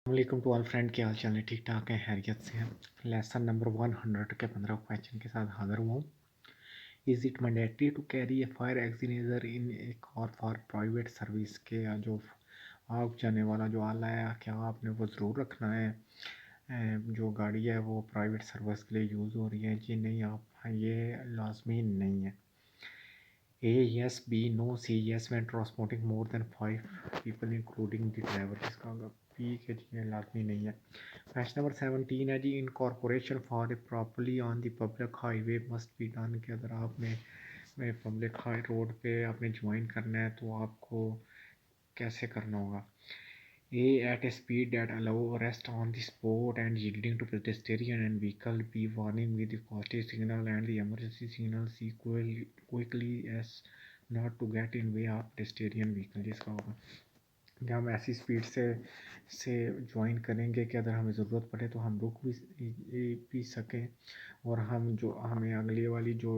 वालेकुम to all friend, क्या हाल चाल है? ठीक ठाक है, हैरियत से हैं। लेसन नंबर 100 के 15 क्वेश्चन के साथ हाजिर हुआ हूँ। Is it mandatory to carry a fire extinguisher in a car for private service? के जो आग जाने वाला जो आला है, क्या आपने वो ज़रूर रखना है? जो गाड़ी है वो प्राइवेट सर्विस के लिए यूज़ हो रही है जी नहीं, आप ये लाजमी नहीं है। A yes, B no, C yes when transporting more than 5 people including the driver। इसका B के जी लाजमी नहीं है। क्वेश्चन नंबर 17 है जी, incorporation for a properly on the public highway must be done. कि अगर आपने पब्लिक हाई रोड पे आपने ज्वाइन करना है तो आपको कैसे करना होगा? A at a speed that allow arrest on the spot and yielding to pedestrian and vehicle. B warning with the caution signal and the emergency signal. C quickly as not to get in way of pedestrian vehicle। जिसका होगा कि हम ऐसी speed से join करेंगे कि अगर हमें ज़रूरत पड़े तो हम रुक भी सकें, और हम जो हमें अगले वाली जो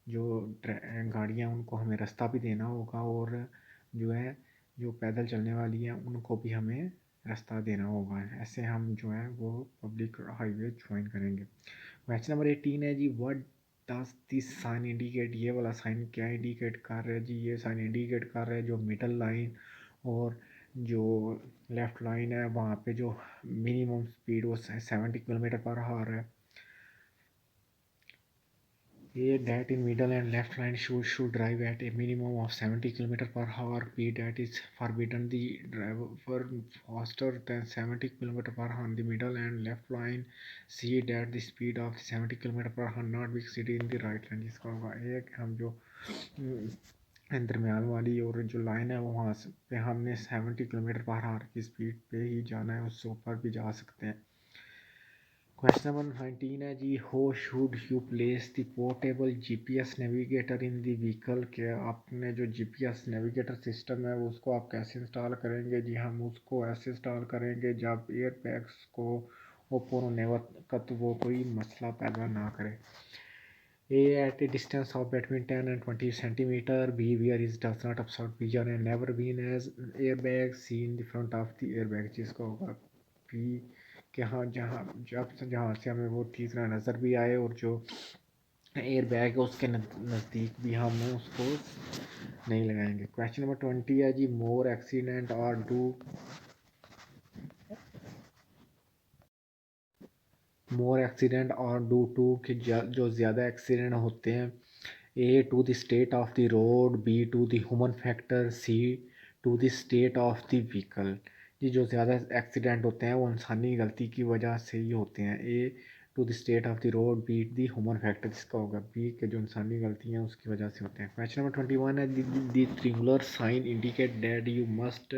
जो गाड़ियाँ उनको हमें रास्ता भी देना होगा, और जो है जो पैदल चलने वाली हैं उनको भी हमें रास्ता देना होगा। ऐसे हम जो है वो पब्लिक हाईवे ज्वाइन करेंगे। क्वेश्चन नंबर 18 है जी, what does this sign indicate? ये वाला साइन क्या इंडिकेट कर रहा है जी? ये साइन इंडिकेट कर रहा है जो मिडल लाइन और जो लेफ़्ट लाइन है वहाँ पे जो मिनिमम स्पीड वो 70 किलोमीटर पर आवर है। A that in middle and left line should drive at a minimum of 70 km per hour. B that is forbidden the driver faster than 70 km per hour on the middle and left line. C that the speed of 70 km per hour not be exceeded in the right line। जिसका होगा एक हम जो दरमियान वाली और जो line है वहाँ पे हमने 70 किलोमीटर पर आवर की स्पीड पे ही जाना है, उससे ऊपर भी जा सकते हैं। क्वेश्चन नंबर 19 है जी, हो should you place the portable GPS navigator in the vehicle? के आपने जो जीपीएस नेविगेटर सिस्टम है उसको आप कैसे इंस्टॉल करेंगे जी? हम उसको ऐसे इंस्टॉल करेंगे जब एयर बैग्स को ओपन होने वक्त वो कोई मसला पैदा ना करे। A at a distance of between 10 and 20 centimeter. B where it does not obstruct vision and never been as airbag. C in the front of the airbag। जिसका होगा B के हाँ जहाँ से हमें वो ठीक तरह नज़र भी आए और जो एयर बैग है उसके नज़दीक भी हम उसको नहीं लगाएंगे। क्वेश्चन नंबर 20 है जी, more accident are due to कि जो ज़्यादा एक्सीडेंट होते हैं। A to the state of the road, B to the human factor, C to the state of the vehicle. ये जो ज़्यादा एक्सीडेंट होते हैं वो इंसानी गलती की वजह से ही होते हैं। A to the state of the road, B the human factor. जिसका होगा बी के जो इंसानी गलती हैं उसकी वजह से होते हैं। क्वेश्चन नंबर 21 है, the triangular sign indicate that you must.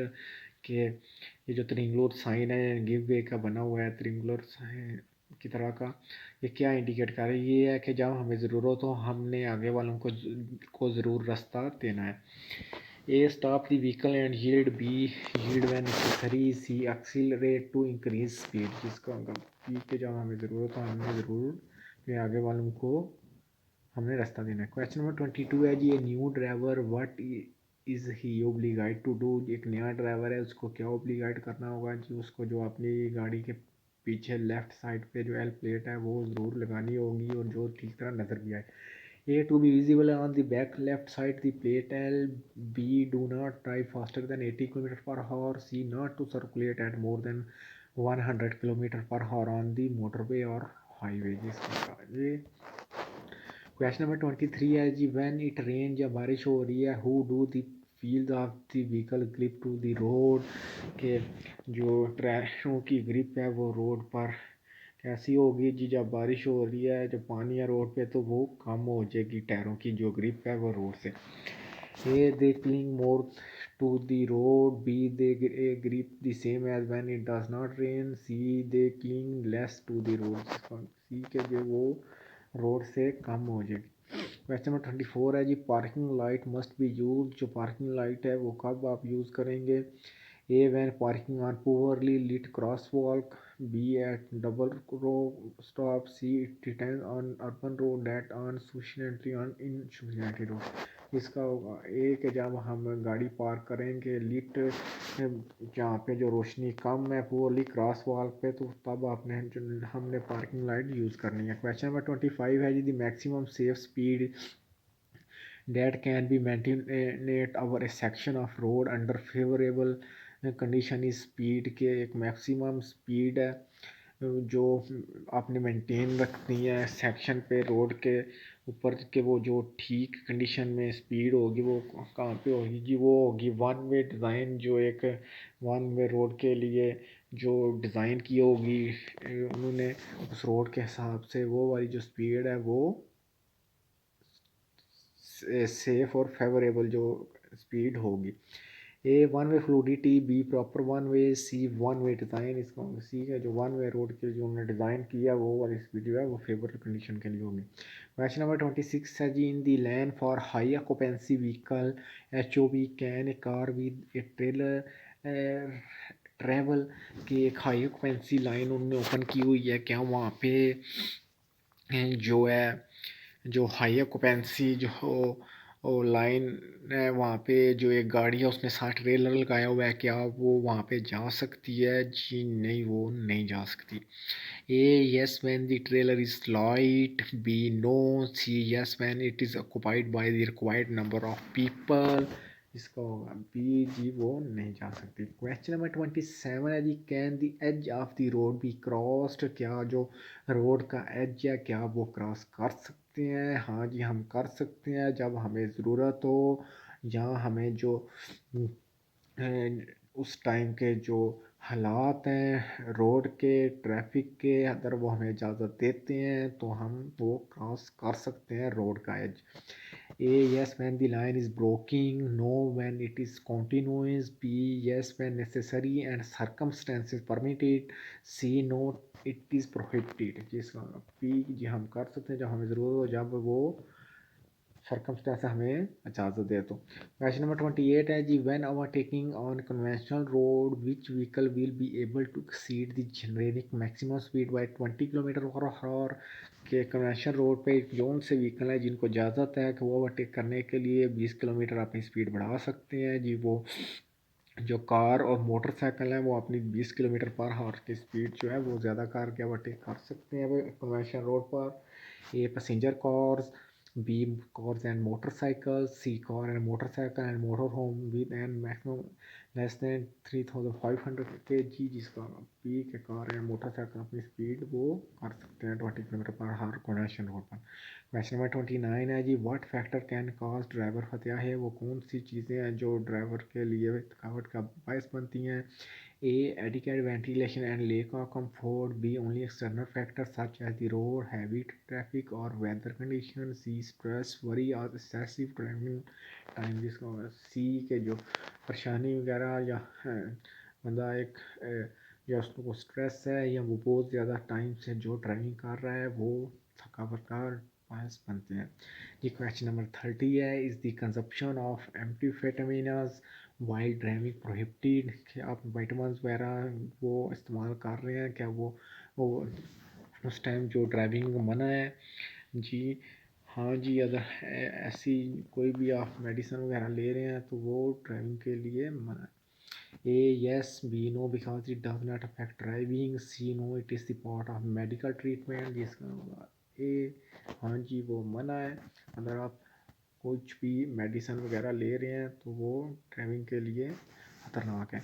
के ये जो ट्रिंगुलर साइन है गिव वे का बना हुआ है, ट्रिंगुलर साइन की तरह का, ये क्या इंडिकेट कर रहा है? ये है कि जब हमें ज़रूरत हो हमने आगे वालों को ज़रूर रास्ता देना है। A stop the vehicle and yield, B yield when necessary, C accelerate to increase speed. जिसका बी के जब हमें ज़रूरत हो हमने ज़रूर फिर आगे वालों को हमने रास्ता देना है। क्वेश्चन नंबर 22 है जी, a new driver what is he obliged to do? एक नया ड्राइवर है उसको क्या ओब्लिगाइड करना होगा जी? उसको जो अपनी गाड़ी के पीछे लेफ्ट साइड पे जो एल प्लेट है वो ज़रूर लगानी होगी और जो ठीक तरह नज़र भी आए। A to be visible on the back left side the plate L. B do not drive faster than 80 kilometre per hour. C not to circulate at more than 100 kilometre per hour on the motorway or highway. जिसका ये question number 23 है जी, when it rain, जब बारिश हो रही है, how do the wheels of the vehicle grip to the road? के जो टायरों की ग्रिप है वो रोड पर कैसी होगी जी? जब बारिश हो रही है जब पानी है रोड पे तो वो कम हो जाएगी, टायरों की जो ग्रिप है वो रोड से। A they cling more to the road, B they grip the same as when it does not rain, C they cling less to the road. C के जो वो रोड से कम हो जाएगी। क्वेश्चन नंबर 24 है जी, parking light must be use. जो parking light है वो कब आप यूज़ करेंगे? A when parking on poorly lit cross walk, B at double row stop, C it detained on urban road that on sufficiently on insufficiently road. इसका होगा ए कि जब हम गाड़ी पार्क करेंगे लिट जहाँ पे जो रोशनी कम है पूरी क्रॉस वॉल पे, तो तब आपने हमने पार्किंग लाइट यूज़ करनी है। क्वेश्चन नंबर 25 है जी, the maximum safe speed that can be maintained over a section of road under favorable condition is speed के एक मैक्सिमम स्पीड है जो आपने मेंटेन रखनी है सेक्शन पे रोड के ऊपर के, वो जो ठीक कंडीशन में स्पीड होगी वो कहाँ पे होगी जी, वो होगी वन वे डिज़ाइन, जो एक वन वे रोड के लिए जो डिज़ाइन की होगी उन्होंने उस रोड के हिसाब से, वो वाली जो स्पीड है वो सेफ और फेवरेबल जो स्पीड होगी। A one way fluidity, B proper one way, C one way design. इसका सी है जो वन वे रोड के जो उन्होंने डिज़ाइन किया वो वाली स्पीड जो है वो फेवरेबल कंडीशन के लिए होगी। क्वेश्चन नंबर 26 है जी, in the lane for high occupancy vehicle H O V can a car with a trailer travel की एक हाई ऑक्यूपेंसी लाइन उन्होंने ओपन की हुई है, क्या वहाँ पे जो है जो हाई ऑक्यूपेंसी जो लाइन है वहाँ पे जो एक गाड़ी है उसने 60 ट्रेलर लगाया हुआ है, क्या वो वहाँ पे जा सकती है जी? नहीं, वो नहीं जा सकती। A yes when the trailer is light, B no, C yes when it is occupied by the required number of people. इसका होगा बी जी, वो नहीं जा सकती। क्वेश्चन नंबर 27 है जी, can the edge of the road be crossed, क्या जो रोड का एज है क्या वो क्रॉस कर सकते हैं? हाँ जी, हम कर सकते हैं जब हमें ज़रूरत हो या हमें जो उस टाइम के जो हालात हैं रोड के ट्रैफिक के, अगर वो हमें इजाज़त देते हैं तो हम वो क्रॉस कर सकते हैं रोड का as. A yes when the line is breaking, no when it is continuous, B yes when necessary and circumstances permit it, C no it is prohibited। जिसका B जी हम कर सकते हैं जब हमें ज़रूरत हो, जब वो सर्कमस्टेंस हमें इजाज़त दे तो। क्वेश्चन नंबर 28 है जी, when overtaking on conventional road which vehicle will be able to exceed the generic maximum speed by 20 kilometre per hour. के कन्वेंशनल रोड पे कौन से व्हीकल हैं जिनको इजाज़त है कि वो ओवरटेक करने के लिए 20 किलोमीटर अपनी स्पीड बढ़ा सकते हैं जी? वो जो कार और मोटरसाइकिल हैं वो अपनी 20 किलोमीटर पर आवर की स्पीड जो है वो ज़्यादा कार के ओवरटेक कर सकते हैं कन्वेंशनल रोड पर। A passenger cars, B cars and motorcycles, C car and motorcycle and motorhome with an maximum less than 3500 kg, जिसका B के कार या मोटरसाइकिल अपनी स्पीड वो कर सकते हैं 20 kilometre per hour conventional road पर। क्वेश्चन नंबर 29 है जी, what factor can cause driver fatigue है, वो कौन सी चीज़ें हैं जो ड्राइवर के लिए थकावट का बायस बनती हैं? A adequate ventilation and lack of comfort, B only external factors such as the road, heavy traffic or weather conditions, C stress, worry or excessive driving time। जिसका C के जो परेशानी वगैरह या बंदा एक या उसको स्ट्रेस है या वो बहुत ज़्यादा टाइम से जो ड्राइविंग कर रहा है वो थकावट का बायस बनते हैं। ये क्वेश्चन नंबर 30 है, is the consumption of amphetamines while driving prohibited, कि आप विटामिन वगैरह वो इस्तेमाल कर रहे हैं क्या वो उस टाइम जो ड्राइविंग मना है जी? हाँ जी, अगर ऐसी कोई भी आप मेडिसिन वगैरह ले रहे हैं तो वो ड्राइविंग के लिए मना है। A yes, B no because it does not affect driving, C no it is the part of medical treatment। जिसका होगा A हाँ जी, वो मना है। अगर आप कुछ भी मेडिसिन वगैरह ले रहे हैं तो वो ड्राइविंग के लिए ख़तरनाक है।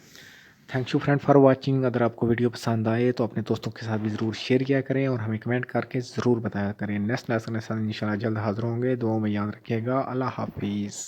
Thank you friend for watching. अगर आपको वीडियो पसंद आए तो अपने दोस्तों के साथ भी ज़रूर शेयर किया करें और हमें कमेंट करके ज़रूर बताया करें। नेक्स्ट लेसन के साथ इंशाल्लाह जल्द हाज़िर होंगे। दुआओं में याद रखिएगा। अल्लाह हाफिज़।